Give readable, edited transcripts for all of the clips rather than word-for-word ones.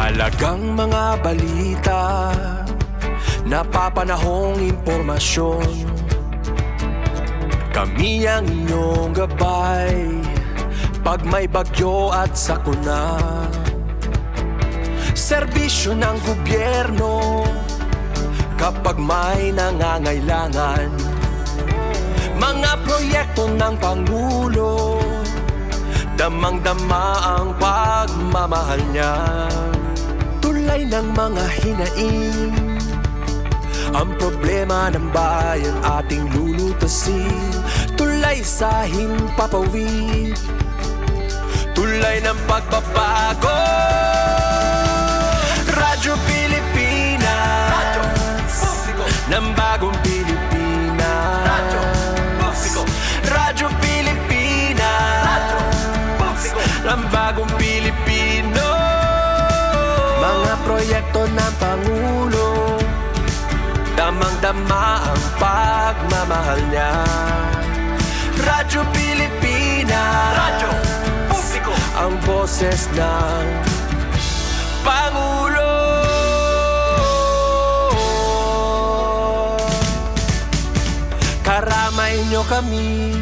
Mahalagang mga balita, napapanahong impormasyon. Kami ang inyong gabay pag may bagyo at sakuna. Serbisyo ng gobyerno kapag may nangangailangan. Mga proyekto ng Pangulo, damang-dama ang pagmamahal niya. Tulay ng mga hinaing, ang problema ng bayan ating lulutasin. Tulay sa himpapawid, tulay ng pagbabago. Radyo Pilipinas, Radyo Publiko ng bagong Pilipinas. Radyo Publiko, Radyo Pilipinas, Radyo Publiko ng bagong Pilipino. Mga proyekto ng Pangulo, damang-dama ang pagmamahal niya. Radyo Pilipinas, Radyo Publiko, ang boses ng Pangulo. Karamay nyo kami,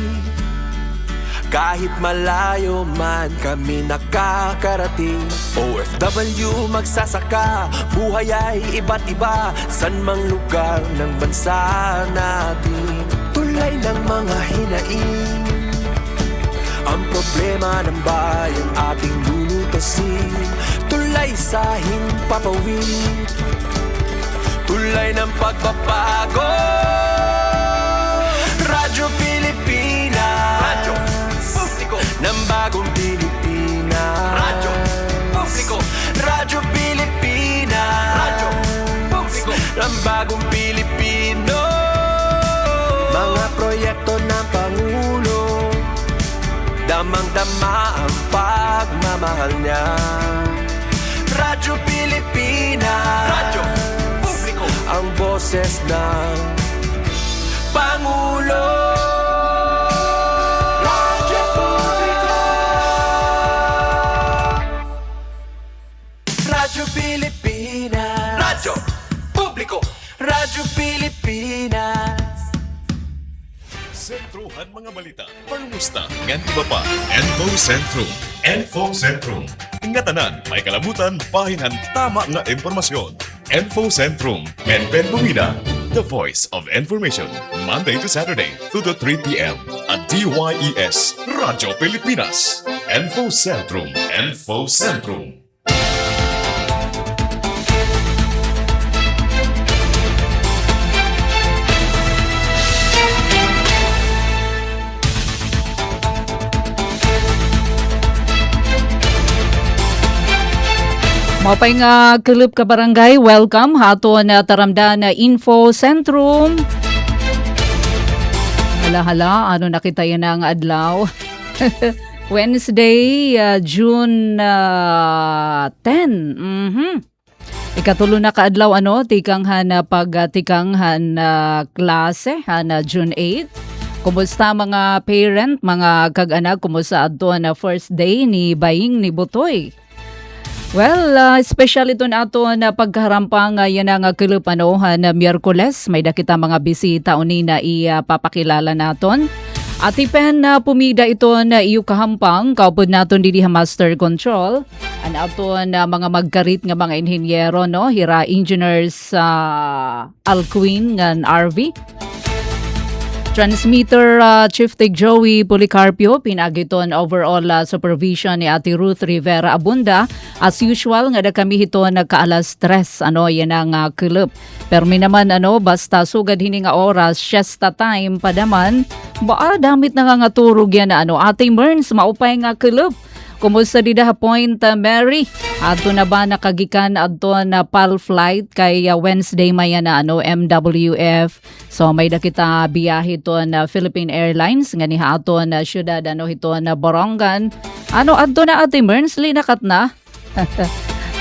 kahit malayo man kami nakakarating. OFW magsasaka, buhay ay iba't iba, san mang lugar ng bansa natin. Tulay ng mga hinaing, ang problema ng bayan ating lulutasin. Tulay sa himpapawid, tulay ng pagbabago. Radyo Pilipinas, Radyo Publiko ng bagong Pilipinas. Radyo Publiko, Radyo Pilipinas, Radyo Publiko ng bagong Pilipino. Mga proyekto ng Pangulo, damang-dama ang pagmamahal niya. Radyo Pilipinas, Radyo Publiko, ang boses ng Pangulo. Radyo Publiko, Radyo Pilipinas, Radyo Publiko, Radyo Pilipinas. Sentruhan mga balita, pangmusta, ngan iba pa. Info Sentrum. Info Sentrum. Ingatanan, may kalabutan, pahinan, tama nga impormasyon. Info Sentrum. Benben Bumida, the voice of information. Monday to Saturday, 2 to 3 p.m. at DYES, Radyo Pilipinas. Info Sentrum. Info Sentrum. Mapay nga Kilip ka Barangay, welcome hato na taramda na Info Sentrum. Hala, ano nakita yan ang adlaw? Wednesday, June 10. Ikatulo na kaadlaw tikanghan pagtikanghan klase na June 8. Kumusta mga parent, mga kag-anak, kumusta adto na first day ni Baying ni Butoy? Well, special ito na ato na pagkaharampang yan ang kilupanohan na Miyerkules. May dakita mga bisita uni na ipapakilala naton. At ipen na pumida ito na iyo kahampang, kaupod naton didi master control. An ato na mga magkarit nga mga inhinyero, no? Hira engineers Alcuin ng RV. Transmitter Chief Tig Joey Policarpio, pinagiton overall supervision ni Ate Ruth Rivera Abunda. As usual, nga da kami hito nagkaalas 3, yan ang club. Permi naman, basta sugad hini nga oras, siesta time pa naman, damit na nga turog yan na Ate Merns, maupay nga club. Kumusta di da point, Mary? Ato na ba nakagikan ato na PAL flight kay Wednesday maya na MWF. So may da kita biyahe to na Philippine Airlines nga ni ato na syudad hito na Borongan. Adto na Ate Merns linakat na.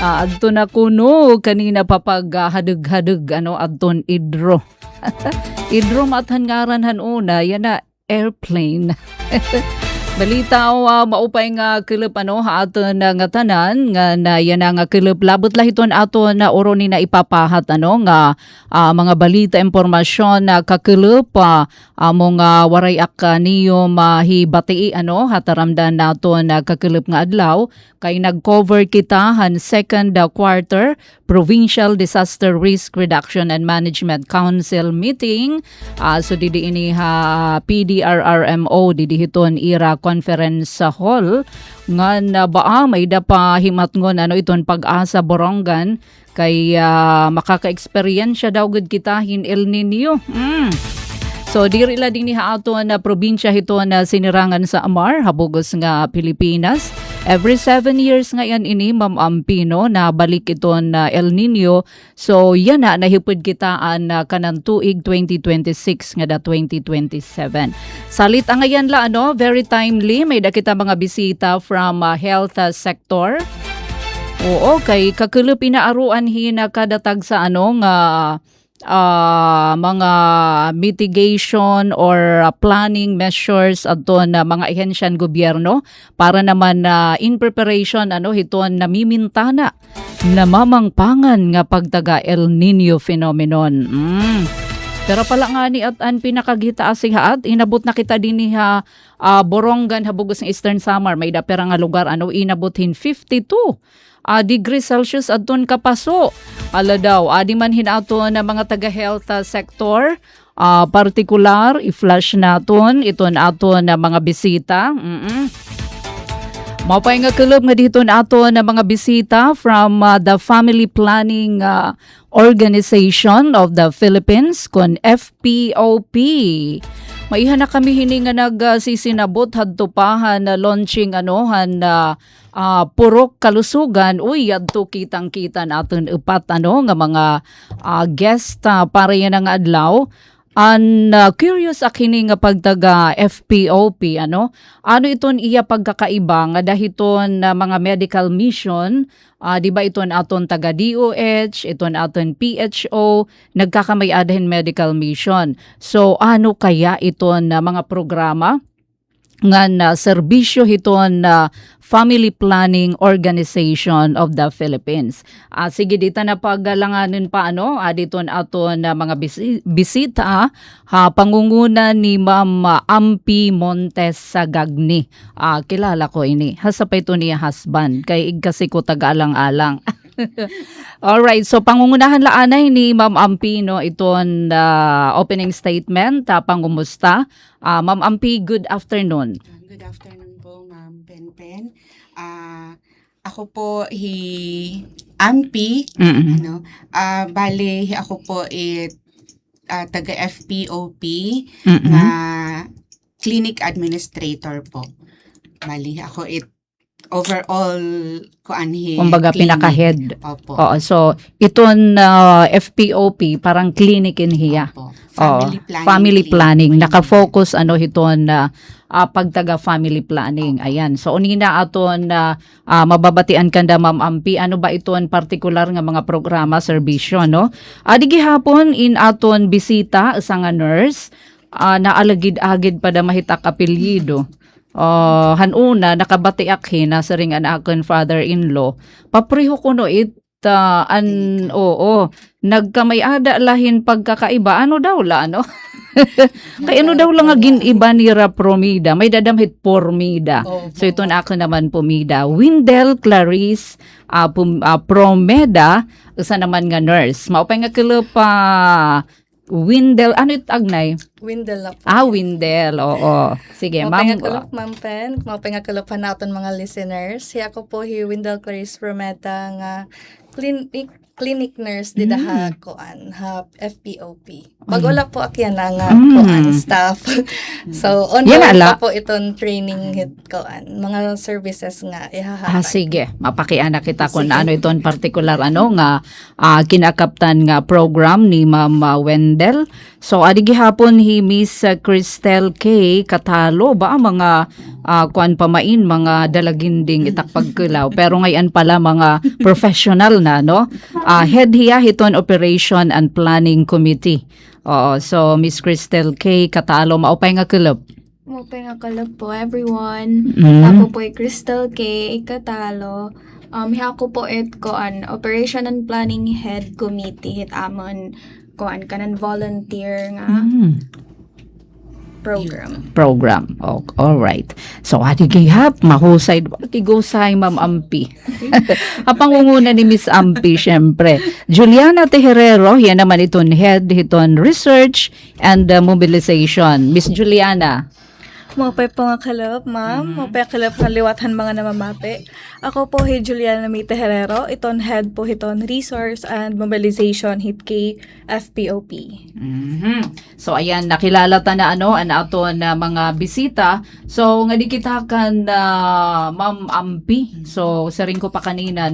Adto na kuno kanina papag hadug-hadug adton idro. Idro mathan ngaranhan una yan na airplane. Balita maupay nga kilip aton nga tanan nga na yan nga kilip labot lahiton aton na oro ni na ipapahat nga mga balita impormasyon na kakilip among waray niyo mahibati hataramdan naton kakilip nga adlaw kay nag-cover kita han second quarter Provincial Disaster Risk Reduction and Management Council meeting. So didi ini PDRRMO didi hiton ira conference hall nga na baa may dapa himatngon iton pag-asa Borongan kay makaka-experience daw gud kita hin El Nino. So diri la din aton na probinsya hiton na sinirangan sa Amar habugos nga Pilipinas. Every 7 years ngayon ini Ma'am Ampino na balik iton na El Nino. So yan nahipod kitaan kanang tuig 2026 nga da 2027. Salit ang ngayon la very timely may kita mga bisita from health sector. Oo kay kakilip inaaruan hina kadatag sa nga mga mitigation or planning measures aton mga ahensyan gobyerno para naman in preparation hiton namimintana namamangpangan nga pagtaga El Nino phenomenon. Pero pala nga ni at an pinakagita asihaat inabot na kita din Borongan habugos ng Eastern Samar may dapera nga lugar inabotin 52 degrees Celsius adton kapaso. Ala daw, adi man hinaton na mga taga-health sector, particular, i-flash naton, iton aton na mga bisita. Mapay nga kilab nga dito naton na mga bisita from the Family Planning Organization of the Philippines, kon FPOP. Maihan na kami hini nga nagsisinabot hadtupahan na launching purok kalusugan adto kitang-kita naton upat nga mga guest para yan nga adlaw. Curious akini nga pagtaga FPOP ano iton iya pagkakaiba nga dahiton mga medical mission di ba iton aton taga DOH iton aton PHO nagkakamay-adahin medical mission. So ano kaya iton mga programa nga serbisyo hiton Family Planning Organization of the Philippines. Sige dito na paggalanganin pa diton aton mga bisita pangunguna ni Ma'am Ampi Montes Sagagni. Kilala ko ini. Hasapay to niya husband kay kasi ko taga-alang-alang. Alright, so pangungunahan laanay ni Ma'am Ampi iton opening statement pangumusta. Ma'am Ampi, good afternoon. Good afternoon po, Ma'am Penpen. Ako po Ampi, bale ako po taga FPOP na clinic administrator po. Bale ako overall kumbaga pinaka-head. Opo. Oo, so iton FPOP parang clinic in hiya. Opo. Family planning. Naka-focus hiton pagtaga family planning. Ayan. So unina aton mababatian kanda Ma'am Ampi ano ba iton particular nga mga programa serbisyo Digi hapon in aton bisita isang nurse naalagid-agid pa da mahitak apelyido. Hanuna nakabatiak nasa ring akon father-in-law papreho kuno nagkamay-ada lahin pagkakaiba daw la kay daw lang giniba ni Promida may dadamhit Pormida. So ito na ako naman Pumida Windel Clarice Promeda isa naman nga nurse maupay nga kilupa Windel, agnay? Windel na po. Windel, oo. Sige, ma'am. Ma'am Pen, mapingakalap naton mga listeners. Siya ko po Windel Clarice Prometa nga clinic nurse didaha koan FPOP. Bagwala po akyan nga koan staff. So ongoing pa po iton training koan mga services nga ihahatag. Sige, mapakiana kita kung ano iton particular nga kinakaptan nga program ni Ma'am Wendell. So adigi hapon Miss Cristel K Katalo ba mga kuan pamain mga dalaginding itakpagkulaw pero ngayon pala mga professional na head hiya hiton Operation and Planning Committee. So Miss Cristel K Katalo maupay nga kulop. Mopay nga kalab po everyone. Mm. Ako po ay Crystal K. Ikatalo. Hiya ko po Operation and Planning Head Committee hit amon kanan volunteer nga program. Oh, all right. So, ati gihap, mahusay. Kigusay, Ma'am Ampi. Apangunguna ni Miss Ampi, syempre. Juliana Tejerero, yan naman iton head, iton research and mobilization. Miss Juliana. Mopay po nga kalab, ma'am. Mopay kalab nga liwathan mga namamapi. Ako po hi Juliana Mita Herrero. Iton head po hiton Resource and Mobilization hit kay FPOP. So ayan, nakilala ta na ang aton na mga bisita. So nga di kita kan Ma'am Ampi. So sa ring ko pa kanina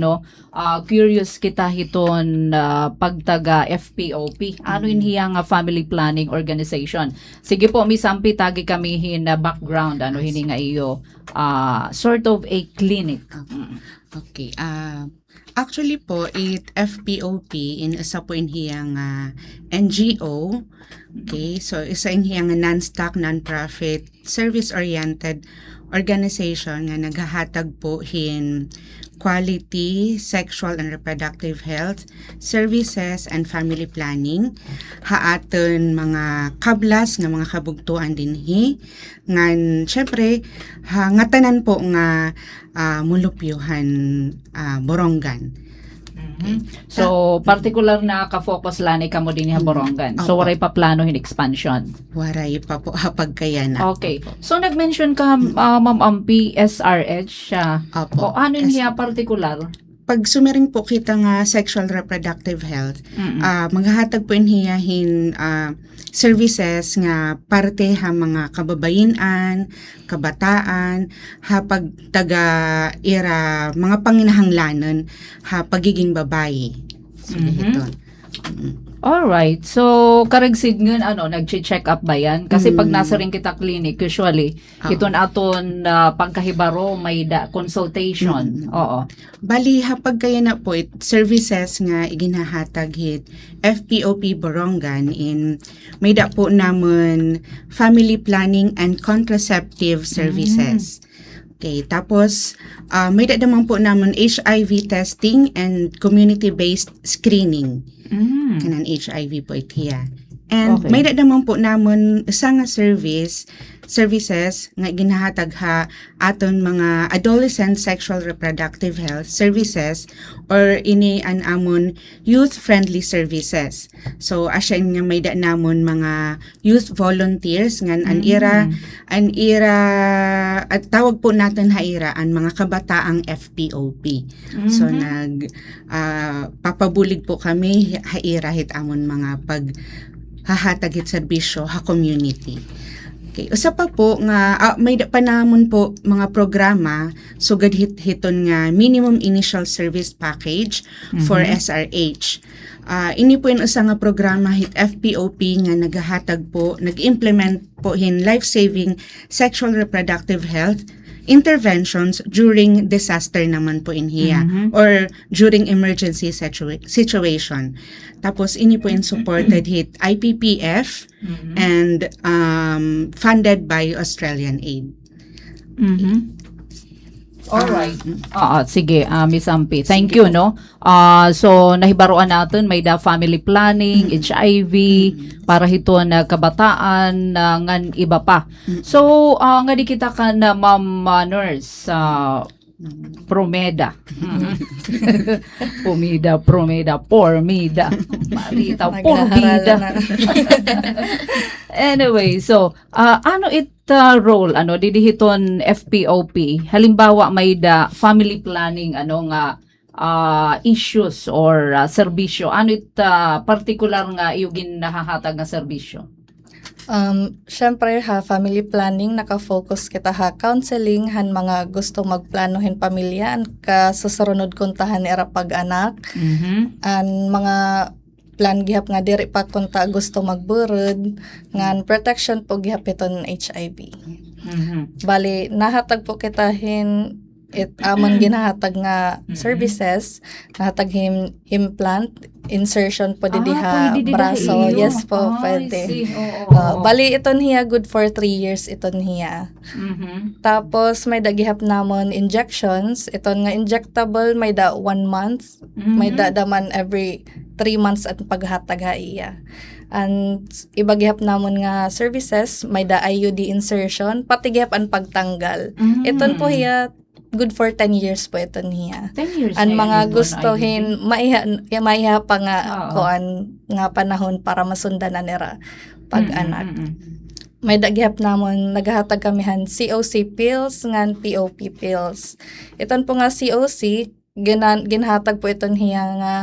curious kita hiton pagtaga FPOP. Ano inhiya nga family planning organization? Sige po Miss Ampi, tagi kami hin background hini nga iyo sort of a clinic. Okay. Actually po, FPOP in isa po inhiyang NGO. Okay, so isa inhiyang non-stock, non-profit, service-oriented organization nga naghahatag po hin quality sexual and reproductive health services and family planning haaton mga kablas nga mga kabugtuan dinhi ngan syempre nga tanan po nga mulupyuhan Borongan. So particular na ka-focus lani kamo din sa Borongan. So waray pa plano hin expansion. Waray pa po hapag kaya na. Okay. So nag-mention ka Ma'am Ampi SRH siya. O Opo. ano niya particular? Pag sumiring po kita nga sexual reproductive health, maghahatag po inhiyahin services nga parte ha mga kababayenan, kabataan, ha pag taga ira mga panginahanglanon ha pagiging babae. So ito. Alright. So, karagsid ngun, nag-check up ba yan? Kasi pag nasa rin kita clinic, usually, iton aton pagkahibaro, may consultation. Oo. Bali, hapag kaya na po, services nga iginahatag hit FPOP Borongan in may da po namon family planning and contraceptive services. Okay, tapos may da naman po namon HIV testing and community-based screening. Kanan HIV po itiya. And Okay. may da naman po namon isang nga services nga ginahatag ha aton mga adolescent sexual reproductive health services or ini an amon youth friendly services. So asya nga may da namon mga youth volunteers nga an ira at tawag po natin haira ang mga kabataang FPOP. So papabulig po kami haira hit amon mga pag hahatag it serbisyo ha community. Okay, usa pa po nga may panamon po mga programa sugad hiton nga minimum initial service package for SRH. Ini po yung usa nga programa hit FPOP nga naghahatag po, nag-implement po hin life-saving sexual reproductive health interventions during disaster naman po inhiya or during emergency situation. Tapos ini po yung supported hit IPPF and funded by Australian Aid. Alright. Sige, Miss Ampi. Thank you, no? So, nahibaruan natin, may da family planning, HIV, para hito na kabataan, ngan iba pa. So, nga di kita ka na Ma'am Nurse, Promeda. Pormida. Marita, Pormida. Anyway, so, ano role, didihiton FPOP? Halimbawa, may da family planning, issues or serbisyo. Ano particular nga yung ginahahatag nga serbisyo? Syempre family planning, naka-focus kita counseling, mga gusto magplanohin pamilya, kasusarunod kuntahan era pag-anak, mga plan gihap nga diri pa kunta gusto magburod, ngan protection po gihap iton HIV. Bali, nahatag po kita it amon ginahatag nga services, nahatag implant, insertion po diha pwede braso. iyo. Yes po, I pwede. see. Oo. Bali iton hiya good for 3 years iton hiya. Mhm. Tapos may dagihap namon injections, iton nga injectable may da 1 month, may da daman every 3 months at paghatag ha iya. And ibagihap namon nga services, may da IUD insertion, pati gihap ang pagtanggal. Iton po hiya good for 10 years po iton hiya. 10 years Ang na mga yun, gustohin, maiha pa nga Oo. kuan nga panahon para masundan na nila pag-anak. Mm. May dagihap namon naghahatag kamihan COC pills ngan POP pills. Iton po nga COC ginhatag po iton hiya nga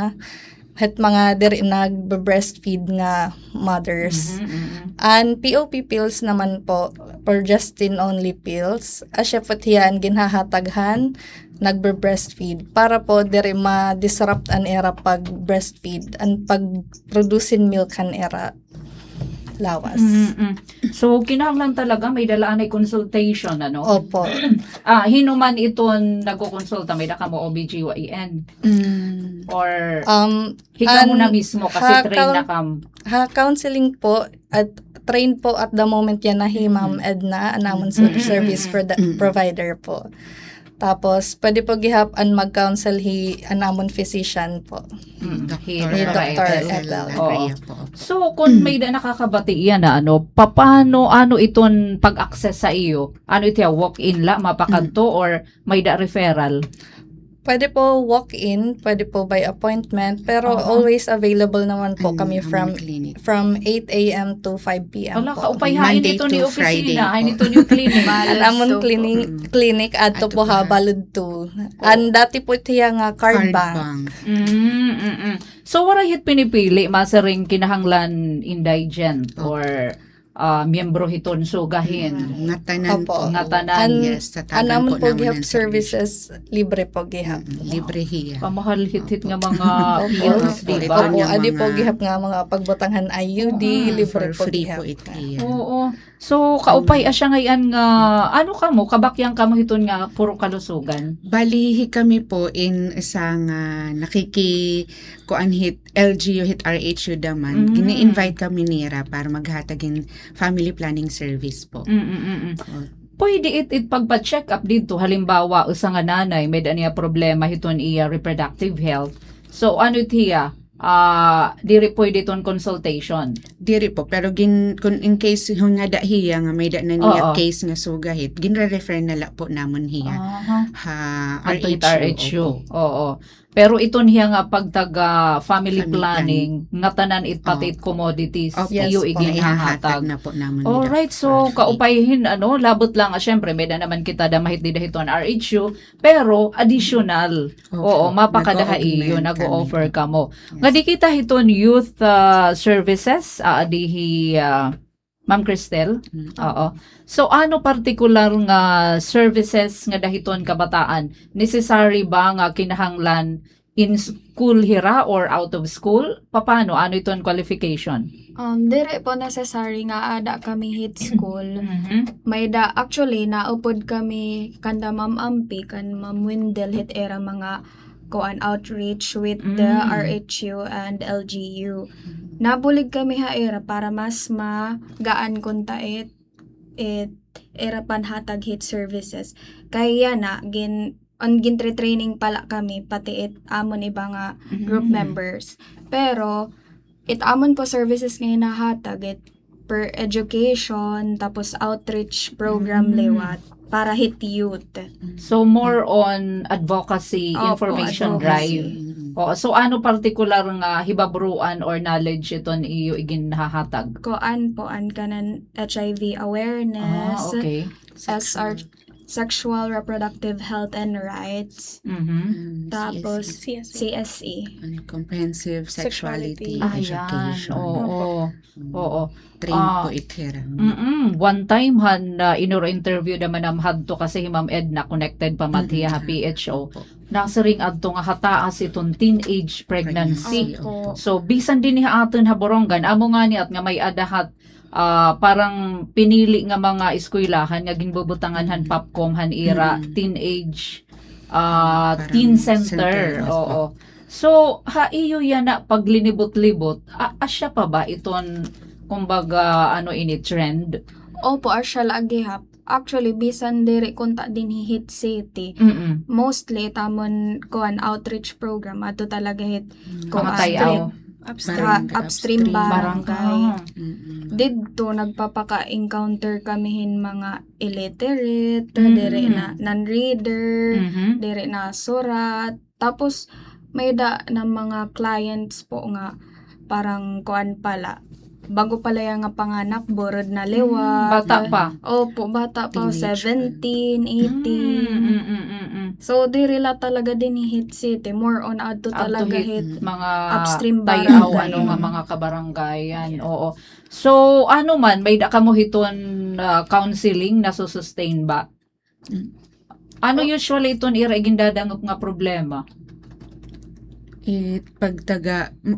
het mga diri nag-breastfeed nga mothers. And POP pills naman po progestin only pills. Asya po hiyan ginhahataghan nagbe-breastfeed para po diri ma-disrupt an era pag breastfeed and pag-producing milk an era lawas. So kinahanglan talaga may dalaan ay consultation ano. Opo. Hinuman iton nagkokonsulta may daka mo OBGYN or hika mo na mismo kasi train na kam. Counseling po at train po at the moment yan na Ma'am Edna anamon service provider po. Tapos pwede po gihap-an mag-counsel anamon physician po. Dr. Ethel. Oo. So kung may nakakabati yan na paano iton pag-access sa iyo? Ano ito walk-in la mapakadto or may da referral? Pwede po walk-in, pwede po by appointment, pero always available naman po kami from 8 a.m. to 5 p.m. Wala po. kaupayahin Monday ito to ni Friday opisina, po. ay nito yung clinic. Anamon clinic adto po ha balud to. And dati po tiya nga card bank. So wala hit pinipili masaring kinahanglan indigent or miyembro hiton sugahin. Nga tanan Opo. po. Nga tanan. Yes, tatagan Anamon po naman gihap ang services libre po gihap. Libre hiya. Pamahal hit nga mga pills, Opo. di Opo, ba? Yung adi po mga- gihap nga mga pagbutanghan IUD, libre For po free gihap. po it hiya. Oo. So kaupay asya ngayon nga ano ka mo kabakyang ka mo hiton nga puro kalusugan. Balihi kami po in isang kuanhit LGU hit RHU daman. Gini-invite kami nira para maghatagin family planning service po. Pwede it pagpa-check up dito halimbawa usa nga nanay may niya problema hiton iya reproductive health. So ano tiya? Diri pwede ton consultation. Diri po, pero kung in case yung nga da hiya nga may da na Oo. niya case nga sugahit, ginre-refer na la po namon hiya. Ato it RHU. RHU. Oo. Pero iton hiya nga pagtaga family Family planning nga tanan it pati commodities Opo. iyo Yes po. iging Ihahatag hahatag. na po namon Alright, so kaupayhin labot lang syempre may na naman kita damahit di dahiton RHU pero additional. Oo, mapakadaha iyo nag-o-offer ka mo. Nga di kita hiton youth services adihi Ma'am Cristel. Oo. So ano particular nga services nga dahiton kabataan? Necessary ba nga kinahanglan in school hira or out of school? Paano? Ano iton qualification? Dire po necessary nga ada kami hit school. May actually naupod kami kanda Ma'am Ampi kan Ma'am Windel hit era mga outreach with the RHU and LGU. Nabulig kami era para mas magaan kunta it era panhatag hit services. Kaya na training pala kami pati it amon iba nga group members. Pero it amon po services nga nahatag it per education tapos outreach program liwat para hit youth. So more on advocacy, Opo, information advocacy. drive. Oo, so ano particular nga hibabruan or knowledge iton iyo igin nahahatag? Koan po an kanan HIV awareness, Okay. SR sexual reproductive health and rights, tapos CSE. Comprehensive Sexuality Sexuality. Education. Oo. Train po itira. One time inuro interview naman hadto kasi Ma'am Edna connected pa matiya PHO. Nasa ring adto nga hataas iton teenage pregnancy. Opo. So bisan din ni aton haborongan amo nga niat nga may adahat parang pinili nga mga eskwelahan nga ginbubutanganhan popcom han era teenage Parang teen center. center. Oo. So, haiyo yan na paglinibot-libot, asya pa ba iton, kumbaga, ini trend? Opo, asya lagi hap. Actually, bisan diri kunta din hit city. Mm-mm. Mostly tamon kuan outreach program ato talaga hit ko Mga tayaw. upstream barangay. Mm-mm. Dito nagpapaka-encounter kamihin mga illiterate, Mm. dire na non-reader, Mhm. dire na surat. Tapos may da na mga clients po nga parang kuan pala. Bago pala yung nga panganak, borod na liwat. Bata pa. Opo, bata pa. Teenage 17, 18. So, dirila talaga din ni Hit City. More on adto talaga hit. Mga upstream tayaw, barangay. nga mga kabaranggayan. Oo. So, man, may da ka mo hiton counseling na sustain ba? Ano usually iton gindadanggap nga problema?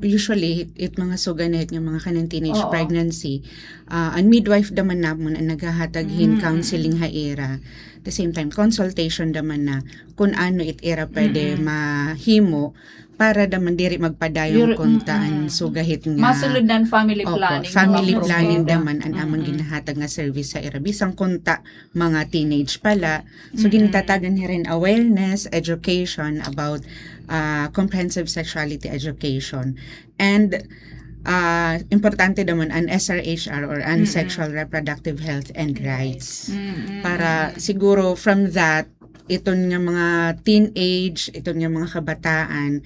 Usually it mga suganet nga mga kanang teenage Oo. pregnancy, ang midwife daman namon ang naghahataghin counseling haira. At the same time consultation daman na kung ano it era pwede mahimo para daman diri magpadayong kuntaan sugahit nga Masulundan family Opo, planning. family mga planning problema. daman ang amon ginahatag nga service sa era bisang kunta mga teenage pala. So ginatatagan ni rin awareness, education about comprehensive sexuality education, and importante naman ang SRHR or sexual reproductive health and rights. Para siguro from that iton nga mga teenage, iton nga mga kabataan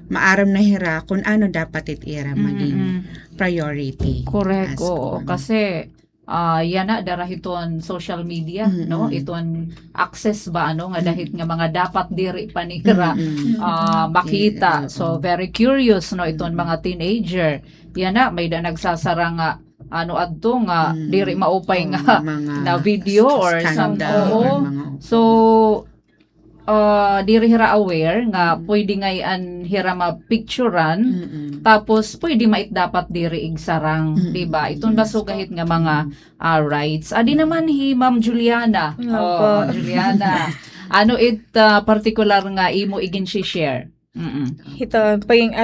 maaram na hira kung ano dapat itira maging priority. Correct, as oo. kung- Kasi, yan na, darahiton social media, no? Iton access ba, nga dahit nga mga dapat diri panira, makita. So, very curious, no? Iton mga teenager. Yan na, may da nagsasara nga, adto nga, diri maupay nga, mga na video or some, scandal oo. or mga So, diri hira aware nga pwede ngayon hira mapicturean tapos pwede mait dapat diri igsarang, di ba? Itong basugahit nga mga rights. Adi naman Ma'am Juliana. Opo. Juliana. Ano particular nga imo igin share? Ito, paging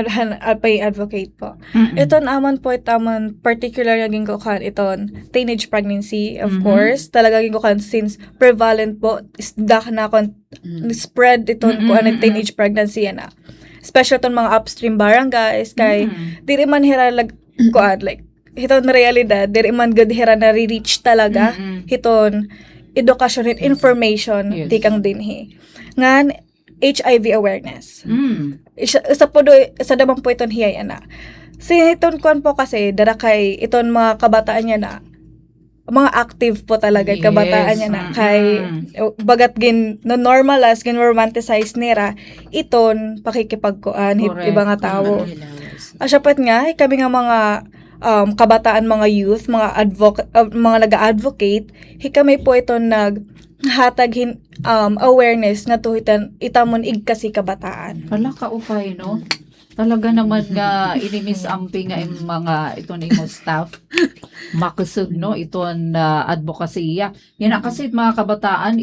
advocate po. Ito naman po, itamon particular naging kukan iton teenage pregnancy, of course. Talaga naging kukan since prevalent po, isdak na kon spread iton ko ano teenage pregnancy yan na. Especially iton mga upstream barangays, kay diri man hiralag kuan like hiton realidad, diri man gud hira na reach talaga hiton edukasyon and information Yes. tikang dinhi. Ngan HIV awareness. Isa damang po iton hiyay ana. Iton kuan po kasi dara kay iton mga kabataan niya na mga active po talaga Yes. kabataan niya na kay bagat gin no normalize gin romanticize nira iton pakikipagkuan hit Correct. iba nga tawo. Asyapat nga kami nga mga kabataan, mga youth, mga mga naga-advocate, kami po ito hatag awareness nga tuhitan itamon kasi kabataan. Wala ka upay, no? Talaga naman nga inimisampi nga yung mga iton imo staff makusog, no? Iton advokasya. Yan na kasi mga kabataan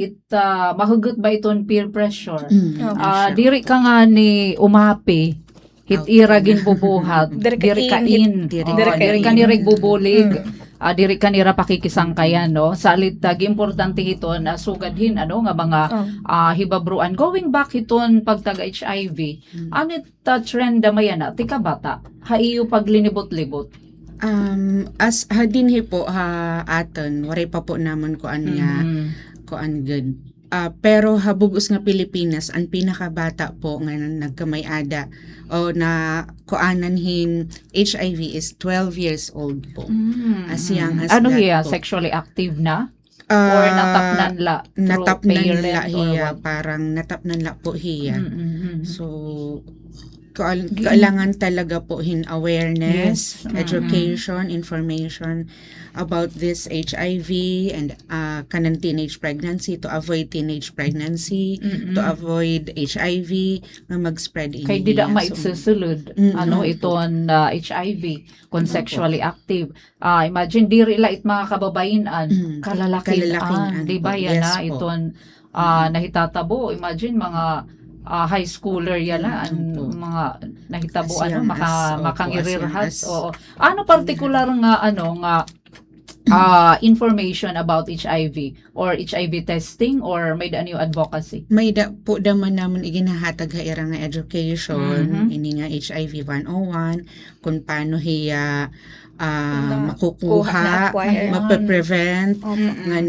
mahugot ba iton peer pressure? Diri ka nga ni umapi hit iragin bubuhat Diri diri ka ka in, in diri diri ka ka in. ni regbubulig diri ka nira pakikisangkayan, no? Salit importante iton sugadhin nga mga hibabruan going back iton pagtag HIV anit trend damayan na tika bata haiyo paglinibot-libot. As hadinhi po aton waray pa po namon ko an good. Pero habugos nga Pilipinas ang pinakabata po nga nagkamay-ada o na kuanan hin HIV is 12 years old po. As young as Ano that hiya? po. Sexually active na? Or natapnan la? through Natapnan parent la or hiya, what? parang natapnan la po hiya. Mm-mm. So, kailangan talaga po awareness, Yes. education, information about this HIV and kanang teenage pregnancy, to avoid teenage pregnancy, to avoid HIV na mag-spread in Kay di da iya. maitsusulod iton HIV kung Opo. sexually active. Imagine diri la it mga kababayan Kalalakian kalalakian, di ba po. yan Yes na po. iton nahitatabo. Imagine mga high schooler yala Opo. mga nahitabo As young as- opo, makangirirhas. as young as- Oo. Ano particular nga information about HIV or HIV testing or may daan yung advocacy? May po daman naman iginahatag nga nga education, Mhm. ini nga HIV 101, kung paano hiya Na- makukuha, na-acquire. mape-prevent, Mm-mm. ngan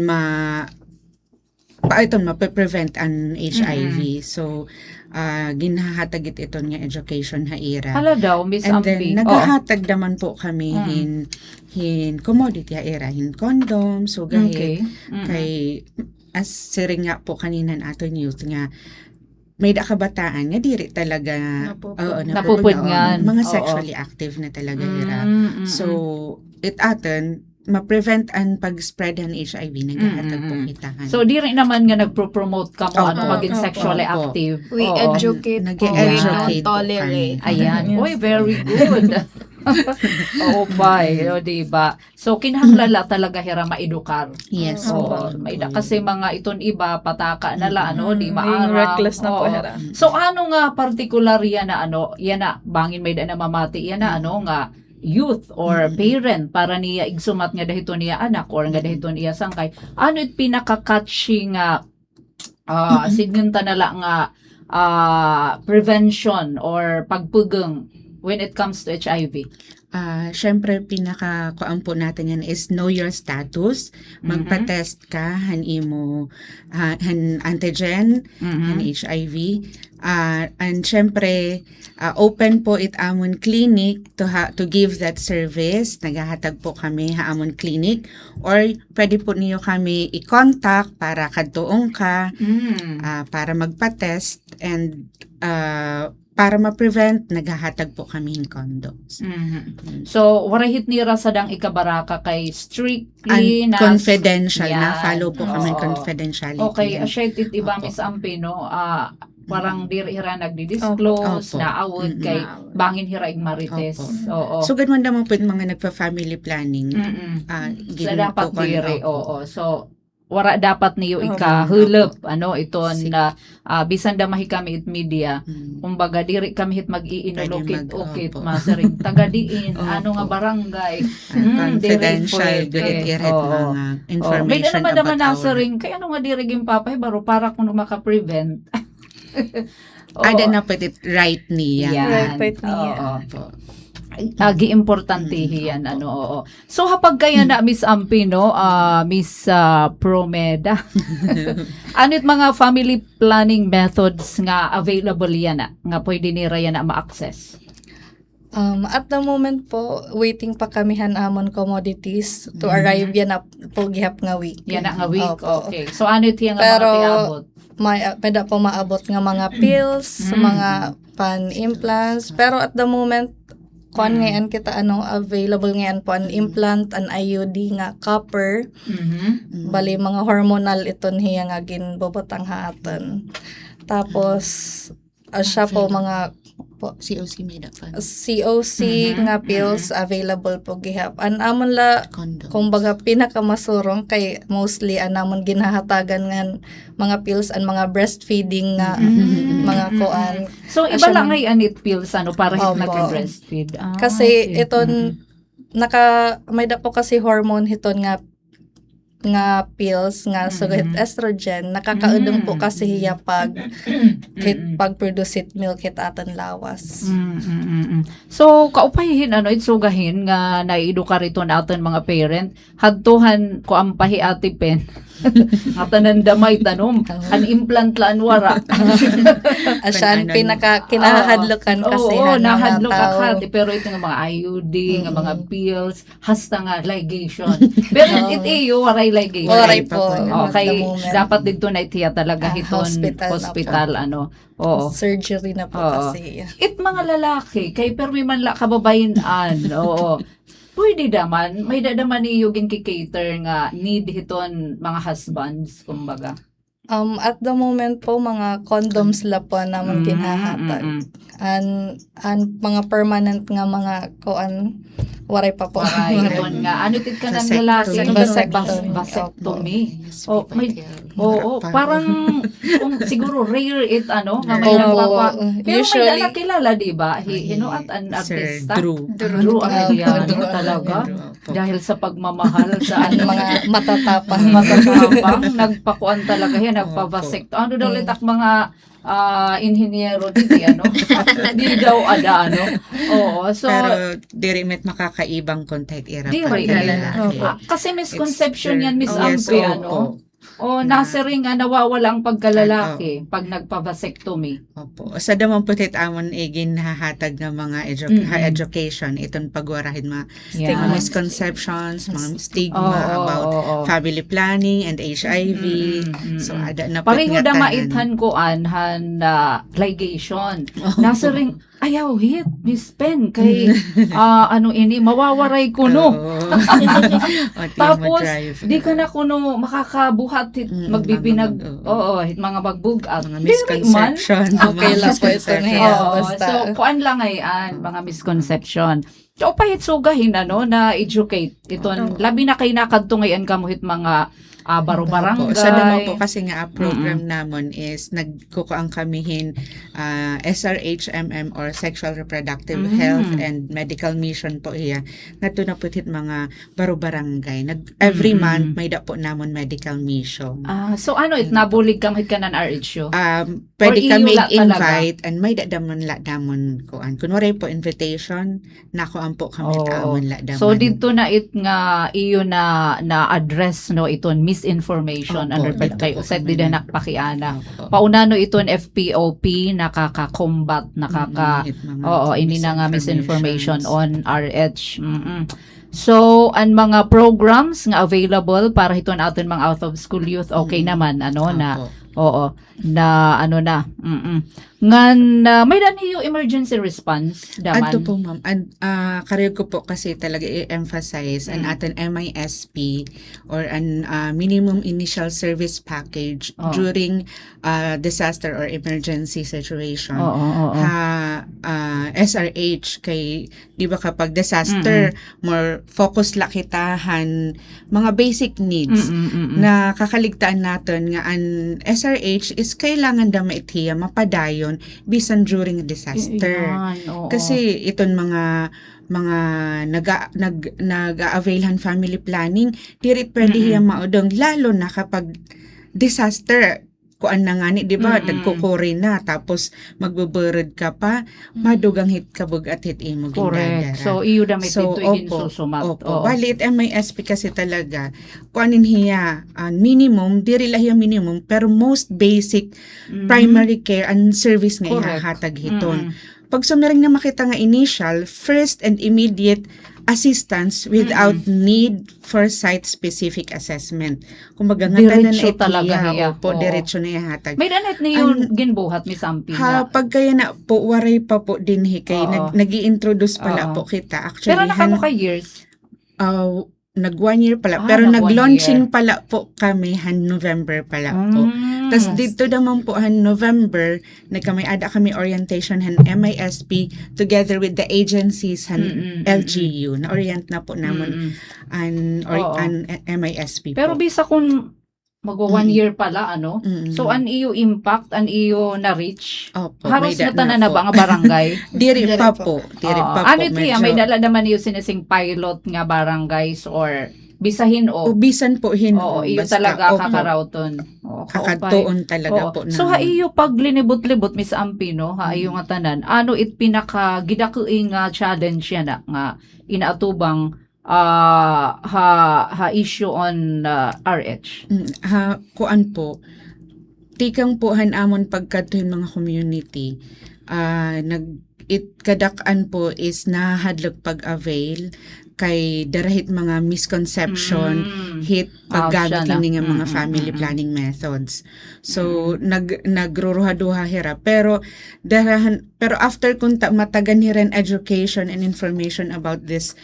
mape-prevent ang HIV. So, ginahatag ito nga education haira. Hala daw, Miss And then, Ampi. Oo. nagahatag naman po kami Mm. hin commodity haira, hin condom, so gahit Okay. Mm-mm. kay as siring nga po kanina aton youth nga may da kabataan nga diri talaga Napupudngan. mga Oo. sexually active na talaga ira. Mm-mm. So it aton ma-prevent ang pag-spread ng HIV nagahatag po Mm-mm. kitahan. So, di rin naman nga nagpro-promote ka mo, Opo. maging Opo. sexually Opo. active. We Oo. educate po, we Nag-e-educate don't po tolerate. kami. Ayan. Yes. Uy, very good. Oo, bye. O, diba? So, kinahanglan talaga hira maedukar. Yes. Oo, po. maida. Kasi mga iton iba, pataka na la, ano, di Yung maarang. reckless na po, Oo. hera. So, ano nga particular yan na, yan na, bangin may da na mamati, yan na, nga, youth or parent para niya igsumat nga dahito niya anak or nga dahito niya sangkay. Ano it pinaka-catchy nga signunta na lang nga prevention or pagpugong when it comes to HIV? Syempre, pinaka-kuan po natin yan is know your status. Magpa-test ka, han imo, han antigen, han HIV. And syempre, open po it amon clinic to give that service. Nagahatag po kami ha amon clinic. Or pwede po niyo kami i-contact para kadtuong ka, para magpa-test and para ma-prevent, naghahatag po kami ng condoms. So, warahit nira sa dang ikabaraka kay strictly And na confidential Yan. na, follow po kami Oo. confidentiality. Okay, yan. aside it iba Opo. Miss Ampi, no? Parang diri hira nagdi-disclose, Opo. naawod kay bangin hira ig marites. Oo. So, good man naman po yung mga nagpa-family planning. Sa Gina dapat po ko, diri, opo. oo. So, wara dapat niyo Opo. ikahulop, iton Sige. na bisan damahi kami it media. Mm. Kumbaga, diri kami hit mag-iinulokit, Pwede ukit, opo. masaring tagadiin, Opo. ano nga barangay. Confidential, diri good pwede. iret Oo. mga May information naman about our... nasaring, kaya ano nga diri gimpapay, baro para kung maka-prevent. Ada na po it right niya. Yan. Right niya. Oo. Opo. Gi-importante yan, oo. So, hapag kaya na, Miss Ampi, no, Miss Promeda, ano't mga family planning methods nga available yan nga pwede nira yan na ma-access? At the moment po, waiting pa kami amon commodities to arrive yan na po gihap nga week. Yan na nga week, Opo. okay. So, ano ito yung Pero, mga tiabot? Pwede po maabot nga mga pills, mga pan-implants. Pero at the moment, kuan ngayon kita available ngayon po an implant, an IUD nga copper. Bali mga hormonal iton hiya nga ginbobotang haton. Tapos siya po mga COC may dapat. COC nga pills available po gihap. An amon la Condom. kumbaga pinakamasurong kay mostly anamon ginahatagan nga mga pills and mga breastfeeding nga mga kuan. So, iba Asya lang man- ay anit pills, para hit Opo. nag-breastfeed. Kasi okay. iton may da po kasi hormone hiton nga pills nga sugat estrogen nakakaudong po kasi hiya hit pag-produce it milk hit atan lawas. So, kaupahihin, itsugahin nga naiiduka rito natin mga parent, hadtuhan ko ang pahi ati pen. Atanan damay tanom, an implant laan wara. Asyan Ano- pinaka kinahadlokan kasi Oo, han mga nahadlok tao. akati, pero ito nga mga IUD, nga mga pills, hasta nga ligation. Pero it iyo, waray ligation. Waray po. Okay, at the moment. dapat dito na itiya talaga hiton Hospital na hospital, Oo. Surgery na po Oo. kasi. It mga lalaki, kay permi man la kababayan, oo. Pwede naman, may dadaman ni yung kikater nga need hiton mga husbands, kumbaga. At the moment po, mga condoms la po naman kinahatag. And mga permanent nga mga kuan Waray pa po. Waray, yun nga. Ano tit ka ng lalaki? Vasectomy. Oh, may, oo, parang siguro rare it, nga may Oo, nagpapa. Pero usually- may nakilala, di ba? Hinuat an Sir artista. Drew. Drew Arellano Drew talaga. Drew, opo. Dahil sa pagmamahal sa Ang mga matatapang. matatapang, nagpakuan talaga yan, nagpavasecto. Ano daw litak mga inhinyero di di daw oo, so Pero diri met makakaibang contact era di pa rin. lalaki. Kasi misconception yan, Miss Yes, Ampi, opo. o nasa ring nga nawawala ang pagkalalaki pag nagpavasectomy. Opo. Sa damang putit amon ginhahatag ng mga education iton pagwarahin mga Yeah. misconceptions, mga stigma about family planning and HIV. So ada na Pareho na maithan ko han ligation. Nasa ring ayaw hit Miss Pen kay ini mawawaray ko no. Tapos di ka na kuno makakabuhat hit magbibinag hit mga bagbugat. mga misconception. Okay lang po ito na yan. Basta. So kuan lang ayan mga misconception. So pahit sugahin na educate iton labi na kay nakadto ngayon kamuhit mga baro-barangay. Sa naman po kasi nga program namon is nagkukuang kamihin SRHMM or Sexual Reproductive Health and Medical Mission po iya. Nato na putit mga baro-barangay. Every month may da po namon medical mission. So nabulig kamit ka ng RHU? Pwede Or kami iyo la invite and may da damon la damon kuan. Kunwari po invitation nakuan po kami amon la damon. So dito na nga iyo na address no iton misinformation Opo, under dito kay po usad kami di na na- nakpakiana. Opo. Pauna no iton FPOP nakaka-combat Hit mga ini na nga misinformation on RH. So, ang mga programs nga available para hiton aton mga out of school youth okay naman na Opo. na ngan may niyo emergency response daman. Adto po ma'am, karir ko po kasi talaga i-emphasize an aton MISP or an minimum initial service package during disaster or emergency situation. SRH kay di ba kapag disaster more focus la kitahan mga basic needs na kakaligtaan naton nga an SRH is kailangan da maitiya mapadayon bisan during a disaster. Kasi iton mga nag-availhan family planning diri pwede hiya maudong lalo na kapag disaster kuan na nga ni di ba nagkukuri na tapos magbuburod ka pa madugang hit kabug at hit imo Correct. gindadara. So iyo damit So, ito igin opo, susumat. Opo. Balit MISP kasi talaga kuanin hiya minimum diri la hiya minimum pero most basic primary care and service nga Correct. ihahatag hiton. Pag sumiring na makita nga initial, first and immediate assistance without need for site-specific assessment. Kumbaga nga tanan Diretso talaga hiya. po, Oo. diretso na ihatag. May danet niyo ginbuhat Miss Ampi Ha, na. pag kaya na po, waray pa po din kay Oo. nag-i-introduce pala Oo. po kita. Actually, Pero nakamo ka years. nag 1 year pala. Ah, Pero nag 1 nag-launching pala po kami November pala po. Tas dito naman po November, ada kami orientation MISP together with the agencies LGU. Na-orient na po naman Oo. an MISP Pero po. bisa kung magwa 1 year pala So an iyo impact, an iyo na reach. Opo, Haros may na tanan na po. ba nga barangay? Diri Diri pa po. po. Diri Oo. pa po. Ano ito yan? May dala naman niyo sinising pilot nga barangays or bisahin o. Ubisan po Oo, iyo basta, talaga opo. kakarauton. Oo, Kakatuon talaga Oo. po. So ha iyo pag linibot-libot Miss Ampi no, ha iyo nga tanan. Ano it pinaka gidakuing challenge yan nga inaatubang issue on RH. Kuan po, tikang pohan amon pagkatuhin mga community, kadakan po is nahadlok pag-avail kay darahit mga misconception hit paggamit siya na. kini nga mga family planning methods. So nagruruha-duha hira pero after kung matagan hiren education and information about this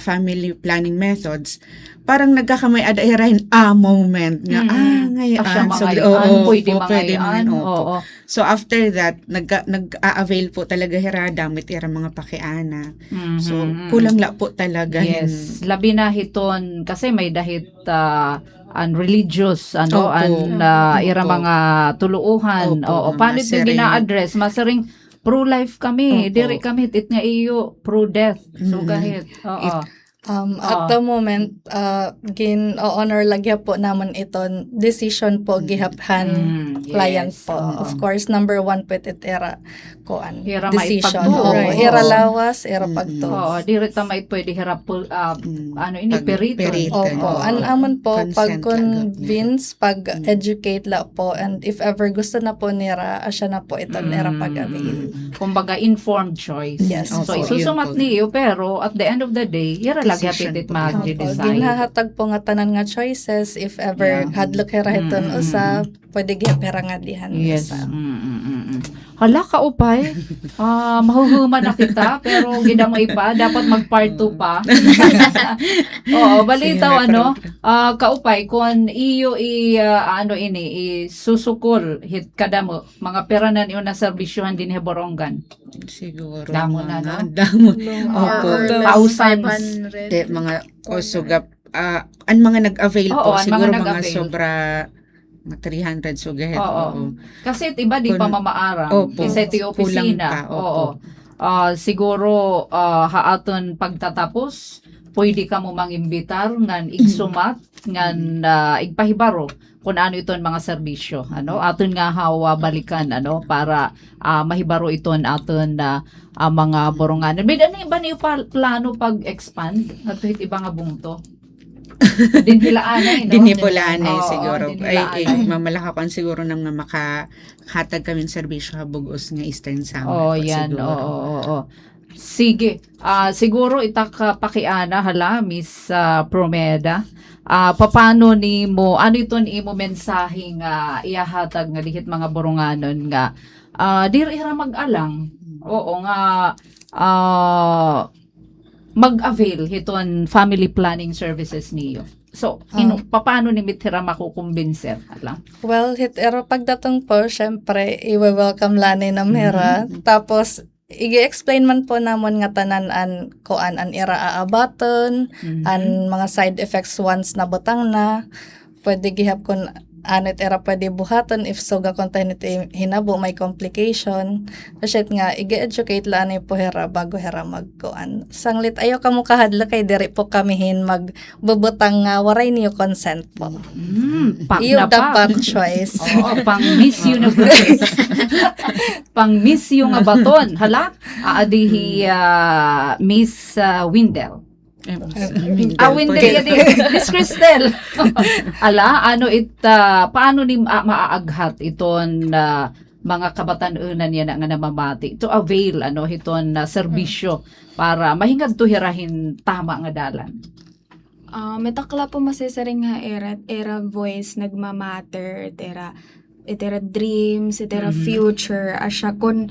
family planning methods, parang nagkakamay ada hirahin moment nga ngayon Pwede pwede mangayan. man, opo. So after that nag-a-avail po talaga hira era, damit era mga pakiana. Mhm. So, kulang la po talaga. Yes, labi na hiton kasi may dahit religious Opo. ira Opo. mga tuluuhan. Opo, Oo, mga paano ito masering. gina-address? Masaring pro-life kami, Opo. diri kami it nga iyo pro-death. So Mhm. kahit oo. At the moment, gin-honor lagya po naman iton decision po gihaphan client yes. po. Oo. Of course, number one po it era koan. Hira Decision. maipagtuo. Opo, Right. era Oo. lawas, era Mm-mm. pagto. Oo, diri ta may pwede hirap periton. Periton. Opo, Oo. amon po, Consent pag-convince, pag-educate la po, and if ever gusto na po nira, asya na po ito nira pag-avail. Kumbaga informed choice. Yes. So Opo, isusumat yun po. niyo pero at the end of the day, hira lagi Decision apitit po. Opo, mag-decide. ginahatag po nga tanan nga choices, if ever Yeah. hadlok hira iton usa, pwede gihapera nga dihan Yes. usa. Hala ka upay. Mahuhuman na kita pero gida mo ipa dapat mag part 2 pa. Oo, balitaw Sige, kaupay kun iyo susukol hit kada mo mga peranan iyo na serbisyohan din Borongan. Siguro. Damo na, mga- no? Damo. Or Opo. less Thousands. 500. Mga sugap. Ang mga nag-avail Oo, po, ang siguro mga mga nag-avail. sobra mga 300 sugahet. Oo. Oo. Kasi iba di pa Kun- mamaarang. Opo. Isa iti opisina. Kulang pa, opo. Oo. Siguro haaton pagtatapos pwede ka mo mangimbitar ngan igsumat ngan igpahibaro kung ano iton mga serbisyo aton nga hawa balikan para mahibaro iton aton mga borongan. Bidani ba niyo plano pag-expand adto hit iba nga bungto? Dinhilaanay, no? Dinibulanay Oo, siguro. dinhilaanay. Mamalakapan siguro nang makahatag kami serbisyo habugos nga Eastern Samar Oh, po yan. siguro. Oo. Sige. Siguro itak pakiana hala Miss Promeda. Paano nimo ano iton imo mensaheng iyahatag nga lihit mga boronganon nga diri ra mag-alang. Oo nga mag-avail hiton family planning services niyo. So, paano ni mitira makukumbinser? Hala? Well, ero pagdatong po, syempre, i-welcome lani na mera. Tapos, i-explain man po namon nga tanan an ira aabaton, an mga side effects once nabutang na, pwede gihap kun anit era pwede buhaton if soga content hinabo may complication. Kasi nga i-educate la ani po hera bago hera magkuan. Sanglit ayo kamo kahadlo kay diri po kamihin magbubutang nga waray niyo consent po. Pak Iyo na pak. dapat choice. Oo, pang Miss Universe. Pang Miss yung baton. Hala? Aadihi Miss Windel. Windel yan Miss Cristel. Ala, paano ni maaaghat iton mga kabatan-unan yan nga namamati to avail hiton serbisyo para mahingad to hirahin tama nga dalan. Metakla po masisering nga era voice nagmamatter, itera dreams, itera future, asya kun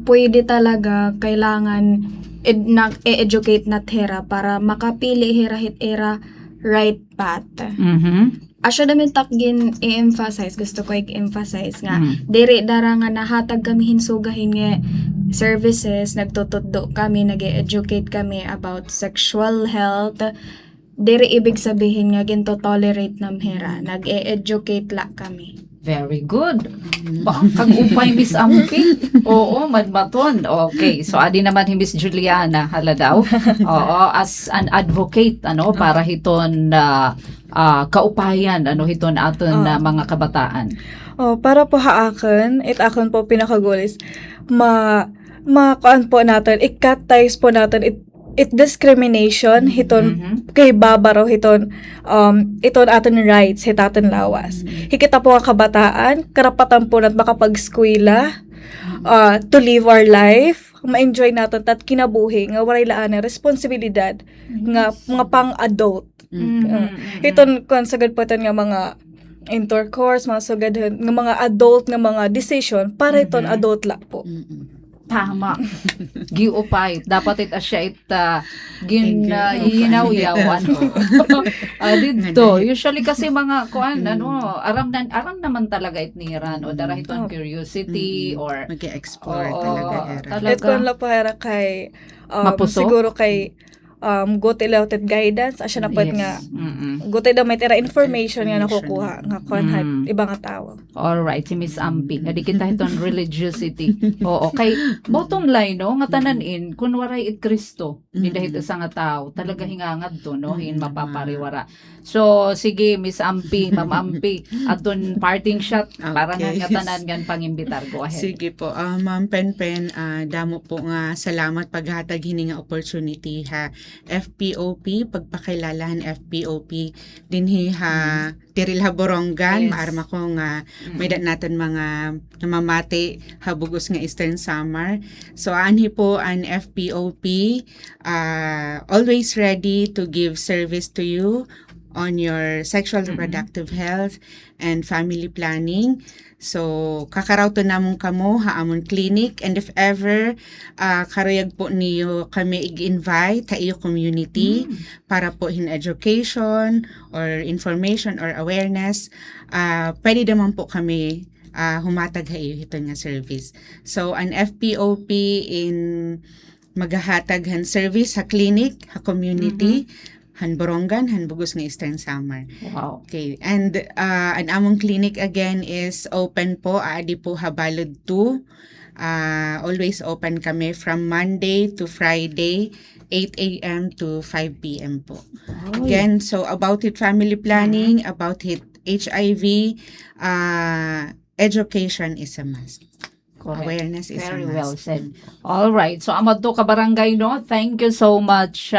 pwede talaga kailangan e-educate na tera para makapili hirahit era right path. Asya namin takgin i-emphasize, gusto ko i-emphasize nga, diri dara nga nahatag kami hinsugahin nga services, nagtutuddo kami, nag-educate kami about sexual health, diri ibig sabihin nga ginto tolerate nam hera, nag-educate la kami. Very good. Kag-upay Miss Ampi. Oo, madmaton. Okay. So, adi naman si Miss Juliana, hala daw. Oo, as an advocate, para hiton kaupayan, hiton aton mga kabataan. Para po haakan, akon po pinakagulis, kuan po natin, i-cut ties po natin, it discrimination hiton kay babaro hiton iton aton rights hitaton lawas. Hikita po nga kabataan, karapatan po nat makapag-eskwela, to live our life, ma-enjoy naton tat kinabuhi nga walay laan responsibilidad nga mga pang-adult. Hiton kon sagad po nga mga intercourse, mga sugad nga mga adult nga mga decision para iton adult la po. Tama. Giupay. Dapat siya ginawyawan. Dito. Usually kasi mga kuan aram naman talaga itniran o darahiton curiosity or Mag-explore Oo, talaga era. talaga. At kung lapahera kay Mapuso? siguro kay gote lautet guidance asya na pwede nga gote daw may tira information nga nakukuha nga kon ibang nga tao. Alright, si Miss Ampi. Nga di kita iton religiosity. Oo, kay bottom line, no, nga tananin, kunwaray it Kristo, di dahil isa nga tao, talaga hingangad to, no, hin mapapariwara. So, sige, Miss Ampi, Ma'am Ampi, aton parting shot, para nga Okay. nga tanan nga pangimbitar. Go ahead. Sige po. Ma'am Penpen, damo po nga salamat paghatag hini nga opportunity ha. FPOP, pagpakilalahan FPOP dinhi ha Tiril ha Borongan, Yes. maarma ko nga may natin mga namamati habugos nga Eastern Samar. So anhi po ang FPOP always ready to give service to you on your sexual reproductive health and family planning. So, kakaraw to namon kamo haamon clinic, and if ever karayag po niyo kami i-invite sa iyo community para po in education or information or awareness, pwede naman po kami humatag ha iyo ito nga service. So, an FPOP in magahatag han service ha clinic, ha community, han Borongan, han Bugos nga Eastern Samar. Wow. Okay, and ang among clinic again is open po, adi po habalod 2. Always open kami from Monday to Friday, 8 a.m. to 5 p.m. po. Again, so about it family planning, about it HIV, education is a must. Correct. Awareness is Very a must. well said. All right. So amadto ka barangay, no. Thank you so much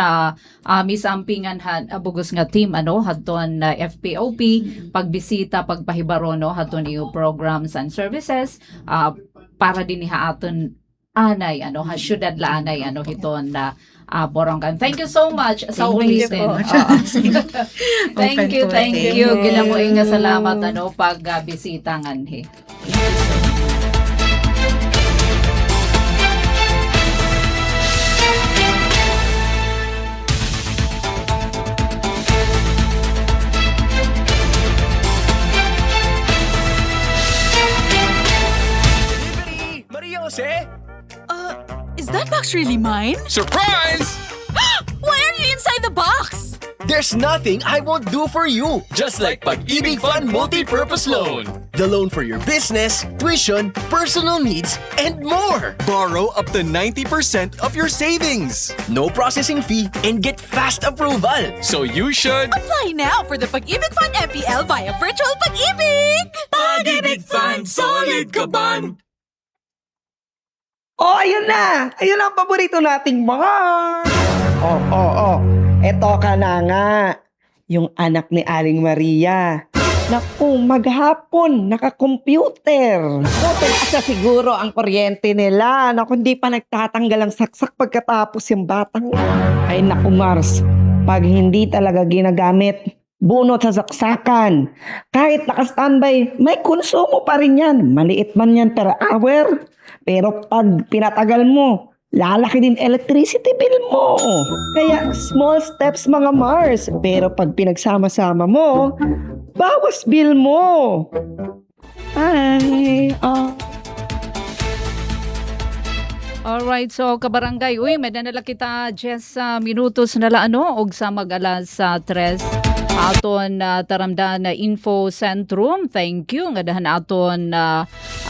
Miss Ampingan bugos nga team hadton FPOP pagbisita pagpahibaro no hadton iyo programs and services para din aton anay syudad la anay hiton Borongan. Thank you so much sa Thank you ulitin. po. Thank you, Open po. thank Thank you. you. Gilamoy nga salamat pag bisita nganhi. Delivery! Maria Jose? Is that box really mine? Surprise! Why are you inside the box? There's nothing I won't do for you. Just like Pag-ibig Fund Multi-Purpose Loan. The loan for your business, tuition, personal needs, and more. Borrow up to 90% of your savings. No processing fee and get fast approval. So you should... Apply now for the Pag-ibig Fund MPL via Virtual Pag-ibig! Pag-ibig Fund, solid ka ban? Oh, ayun na! Ayun ang paborito nating Mars! Oh. Eto ka na nga. Yung anak ni Aling Maria. Naku, maghapon, naka-computer. Asa siguro ang kuryente nila. Naku, hindi pa nagtatanggal ang saksak pagkatapos yung batang. Ay naku, Mars. Pag hindi talaga ginagamit, bunot sa saksakan. Kahit naka-standby, may konsumo pa rin yan. Maliit man yan per hour. Pero pag pinatagal mo, lalaki din electricity bill mo. Kaya small steps mga Mars. Pero pag pinagsama-sama mo, bawas bill mo. Ay, Alright, so kabarangay, may nanala kita 10 minutos nala og sa mag-alas 3 aton taramdan na info centrum. Thank you nga dahan aton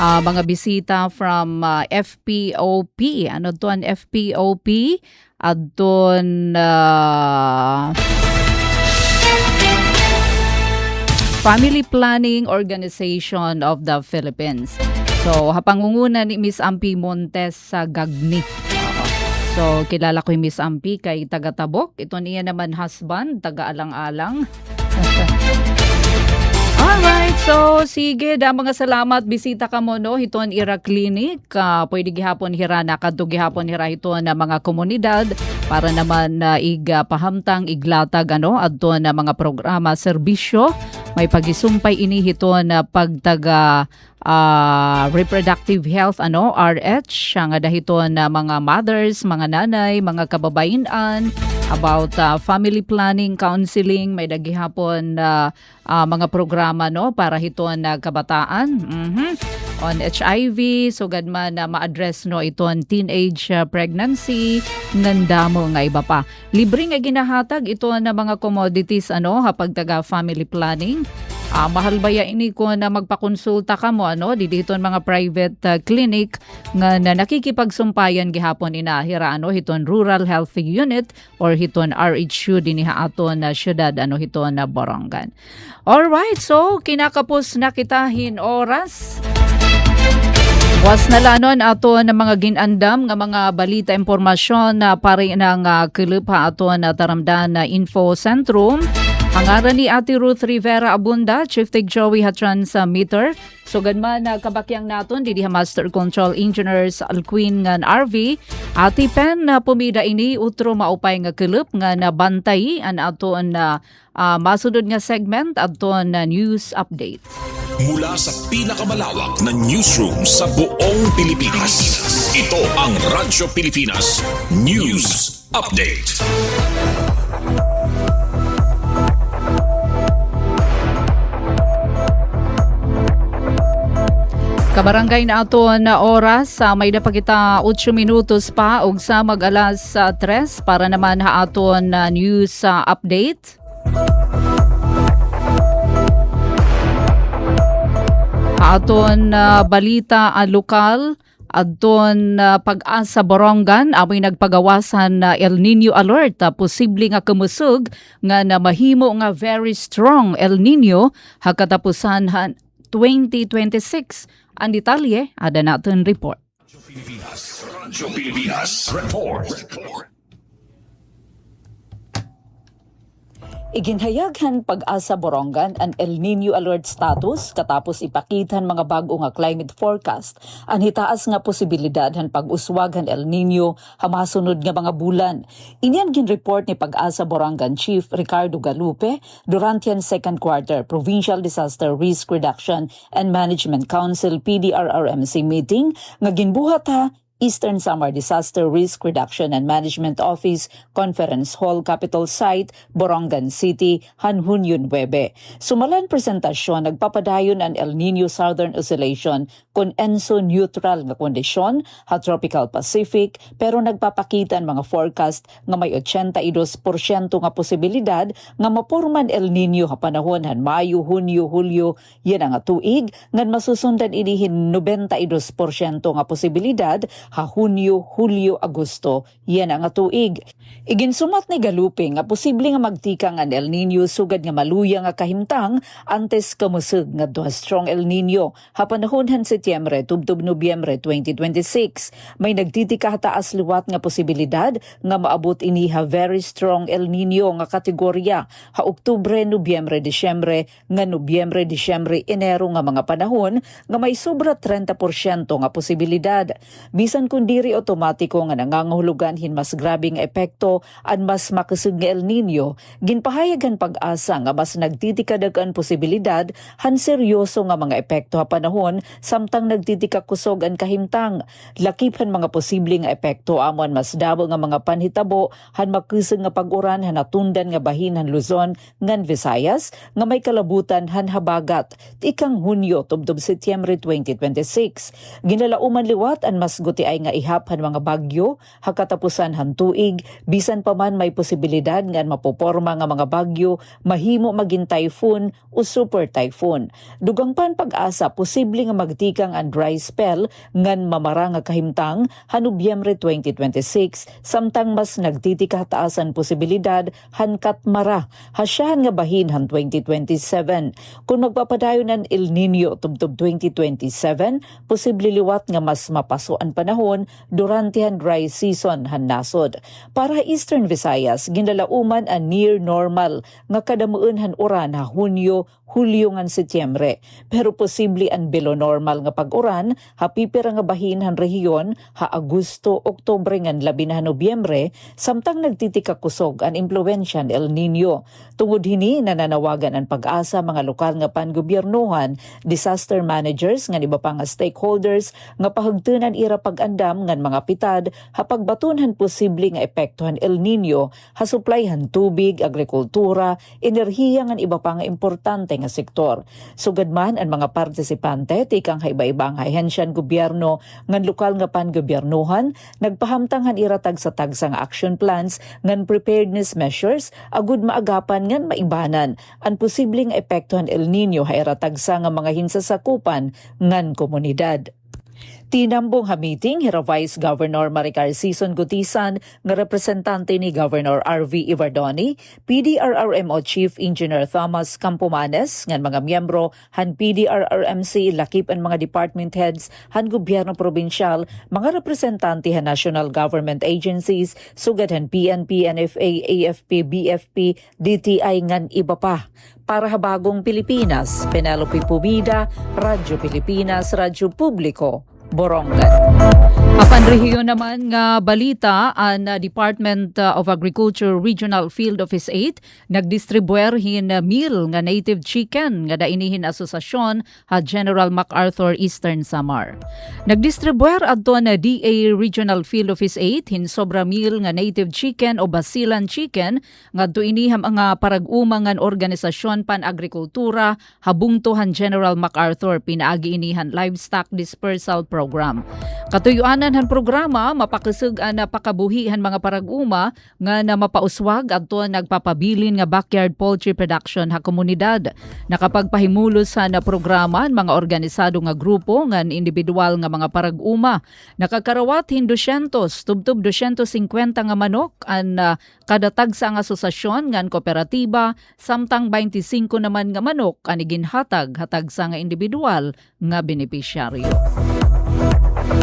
mga bisita from FPOP. Ano to ang FPOP? Aton Family Planning Organization of the Philippines. So, hapangunguna ni Miss Ampi Montes sa Gagni. So, kilala ko yung Miss Ampi kay taga-Tabok. Ito niya naman husband, taga-alang-alang. Alright, so sige, mga salamat. Bisita ka mo, no? Hiton ira clinic. Pwede gihapon hira, nakadto gihapon hira ito na mga komunidad para naman igapahamtang, iglatag, adto na mga programa, serbisyo. May pagisumpay ini hito na pagtaga reproductive health RH nga dahiton na mga mothers, mga nanay, mga kababayan about family planning, counseling, may dagihapon mga programa para hiton na kabataan. On HIV, sugad man na ma-address iton teenage pregnancy, ngandamo nga iba pa. Libre nga ginahatag ito na mga commodities hapag taga family planning. Mahal ba ya ini ko na magpakonsulta ka mo diditon mga private clinic nga na nakikipagsumpayan gihapon inahira hiton rural health unit or hiton RHU dinhi aton na syudad hiton na Borongan. All right, so kinakapos na kitahin oras. Was nalanon ato ng mga ginandam nga mga balita impormasyon na pari ng kilip ato na taramdan na Info Centrum. Hangaran ni Ate Ruth Rivera Abunda, Chief Tig Joey Hatran sa meter. Sugad man na kabakyang naton, didiha Master Control Engineers Alquin nga RV. Ate Pen na pumida ini, utro maupay nga kilip nga nabantay an ato na masunod nga segment ato na news update. Mula sa pinakamalawak na newsroom sa buong Pilipinas, ito ang Radyo Pilipinas News Update. Kabarangay na ato na oras, may napakita 8 minutos pa ug sa mag-alas 3 para naman aton na news update. Aton balita lokal, adton pag-asa Borongan, amoy nagpagawasan na El Nino alert, posible nga kumusog nga na mahimo nga very strong El Nino hakatapusan 2026. Ang detalye, ada natin report. Radyo Pilipinas Report. Iginhayaghan pag-asa Borongan ang El Nino alert status katapos ipakitan mga bago nga climate forecast. Ang hitaas nga posibilidad han pag-uswag han El Nino hamasunod nga mga bulan. Inyan gin-report ni pag-asa Borongan Chief Ricardo Galupe durant yan second quarter Provincial Disaster Risk Reduction and Management Council PDRRMC meeting nga ginbuhat Eastern Samar Disaster Risk Reduction and Management Office Conference Hall Capitol Site, Borongan City, Hunyo 9. Sumalan presentasyon, nagpapadayon ang El Nino Southern Oscillation kung ENSO neutral nga kondisyon, Tropical Pacific, pero nagpapakitan mga forecast nga may 82% nga posibilidad nga maporman El Nino panahon han Mayo, Hunyo, Hulyo, yan ang tuig, ngan masusundan inihin 92% nga posibilidad Hunyo, Hulyo, Agosto, yan ang tuig. Iginsumat ni Galupe nga posible nga magtika nga El Nino sugad nga maluya nga kahimtang antes kamusog nga strong El Nino hapanahon Setyembre tubtob Nobyembre 2026. May nagtitika taas luwat nga posibilidad nga maabot iniha very strong El Nino nga kategorya Oktubre, Nobyembre, Disyembre nga Nobyembre, Disyembre, Enero nga mga panahon nga may sobra 30% nga posibilidad. Bisan kung diri otomatiko nga nangangahulugan hin mas grabing epekto at mas makasug nga El Nino, ginpahayagan pag-asa nga mas nagtitikadag posibilidad han seryoso nga mga epekto panahon samtang nagtitika kusog ang kahimtang. Lakipan mga posible nga epekto amon mas dabo nga mga panhitabo han makusog nga pag-uran han natundan nga bahin han Luzon ngan Visayas nga may kalabutan han habagat ikang Hunyo tubtob Setyembre 2026. Ginalauman liwat ang mas gutiay nga ihap han mga bagyo hakatapusan han tuig bisan pa man may posibilidad nga mapoporma nga mga bagyo mahimo maging typhoon o super typhoon. Dugang pan pag-asa posible nga magtikang ang dry spell ngan mamara nga kahimtang han Nobyembre 2026 samtang mas nagtitika taasan posibilidad han katmara hasyahan nga bahin han 2027. Kung magpapadayon ang El Nino tubtob 2027 posible liwat nga mas mapasuan panahon durante ang dry season han nasod. Para Eastern Visayas, ginlalauman ang near normal nga kadamuon han uran Hunyo, Hulyo ngan Setyembre. Pero posible ang below normal nga pag-uran, hapipira nga bahin han rehiyon, ha Agosto, Oktobre ngan labi na Nobyembre, samtang nagtitika kusog ang impluensya El Nino. Tungod hini, nananawagan ang pag-asa mga lokal nga panggobyernohan, disaster managers ngan iba pa nga stakeholders nga pahagtunan ira pag-andam ngan mga pitad, hapagbatunhan posible nga epektuhan El Nino, hasuplayhan tubig, agrikultura, enerhiya ngan iba pa nga importante nga sektor. Sugad man ang mga partisipante tikang iba-ibang ahensyan gobyerno ngan lokal nga pangobyernohan nagpahamtangan iratag sa tagsa nga action plans ngan preparedness measures agud maagapan ngan maibanan ang posibleng epektuhan El Nino ha iratag sa nga mga hinsasakupan ngan komunidad. Tinambong ha meeting hira Vice Governor Maricar Sison Gutisan nga representante ni Governor R.V. Ivardoni, PDRRMO Chief Engineer Thomas Campomanes, ngan mga miyembro han PDRRMC lakip ang mga department heads han gobyerno probinsyal, mga representante han national government agencies, sugad han PNP, NFA, AFP, BFP, DTI ngan iba pa. Para habagong Pilipinas, Penelope Pubida, Radyo Pilipinas, Radyo Publiko, Borongan. Apan rehiyon naman nga balita, ang Department of Agriculture Regional Field Office 8 nagdistribuer hin meal nga native chicken nga dainihin asosasyon ha General MacArthur Eastern Samar. Nagdistribuer adto na DA Regional Field Office 8 hin sobra meal nga native chicken o basilan chicken nga duiniham nga parag-umangan organisasyon pan-agrikultura habungtohan General MacArthur pinaagi inihan livestock dispersal program. Katuyuanan han programa mapakasug na pakabuhihan mga parag-uma nga na mapauswag adto nagpapabilin nga backyard poultry production ha komunidad. Nakapagpahimulos sa na programa mga organisado nga grupo nga individual nga mga parag-uma. Nakakarawat hin 200 tubtub 250 nga manok an kada tagsa nga asosasyon ngan kooperatiba samtang 25 naman nga manok ani ginhatag sa nga individual nga benepisyaryo.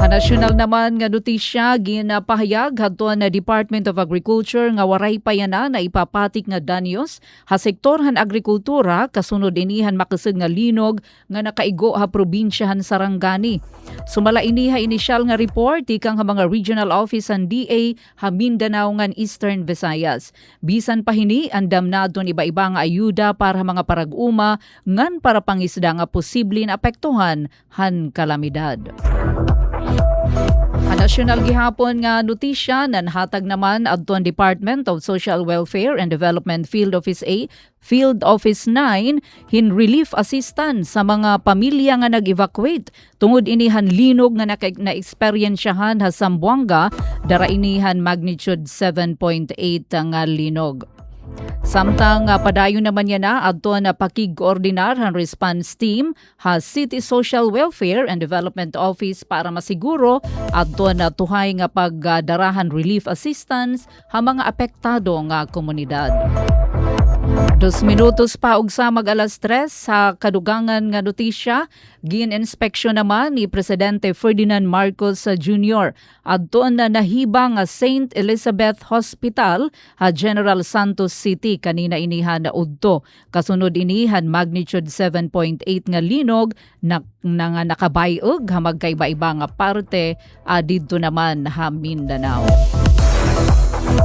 National naman nga notisya ginapahayag hadto na Department of Agriculture nga waray payana na ipapatik nga danyos ha sektor han agrikultura kasunod inihan makasug nga linog nga nakaigo ha probinsyahan Sarangani. Sumala iniha inisyal nga report ikang ha mga regional office han DA ha Mindanao ngan Eastern Visayas. Bisan pa hini andam nadton iba-iba nga ayuda para mga parag-uma ngan para pangisda nga posible na apektuhan han kalamidad. National gihapon nga notisya nanhatag naman adton Department of Social Welfare and Development Field Office 9 hin relief assistance sa mga pamilya nga nag-evacuate tungod inihan linog nga na-eksperyensyahan sa Zamboanga dara inihan magnitude 7.8 nga linog. Samtang padayon naman niya na adto na pakig-koordinar ang response team ha City Social Welfare and Development Office para masiguro adto na tuhay nga pagdarahan relief assistance ha mga apektado nga komunidad. 2 minutos pa ug sa mag-alas 3 sa kadugangan nga notisya, gin-inspeksyon naman ni Presidente Ferdinand Marcos Jr. adto na nahibang nga St. Elizabeth Hospital ha General Santos City kanina inihan na udto. Kasunod inihan magnitude 7.8 nga linog na nga nakabayog ha magkaiba-iba nga parte didto naman ha Mindanao.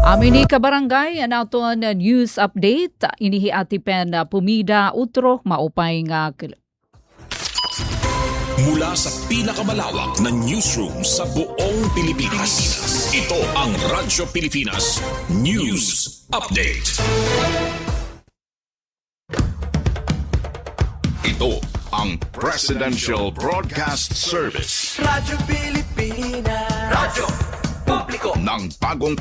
Amin ni kabarangay, anaton news update, inihiatipen Pumida Utro, maupay nga Mula sa pinakamalawak na newsroom sa buong Pilipinas, ito ang Radyo Pilipinas News Update. Ito ang Presidential Broadcast Service. Radyo Pilipinas, Radyo Publiko ng bagong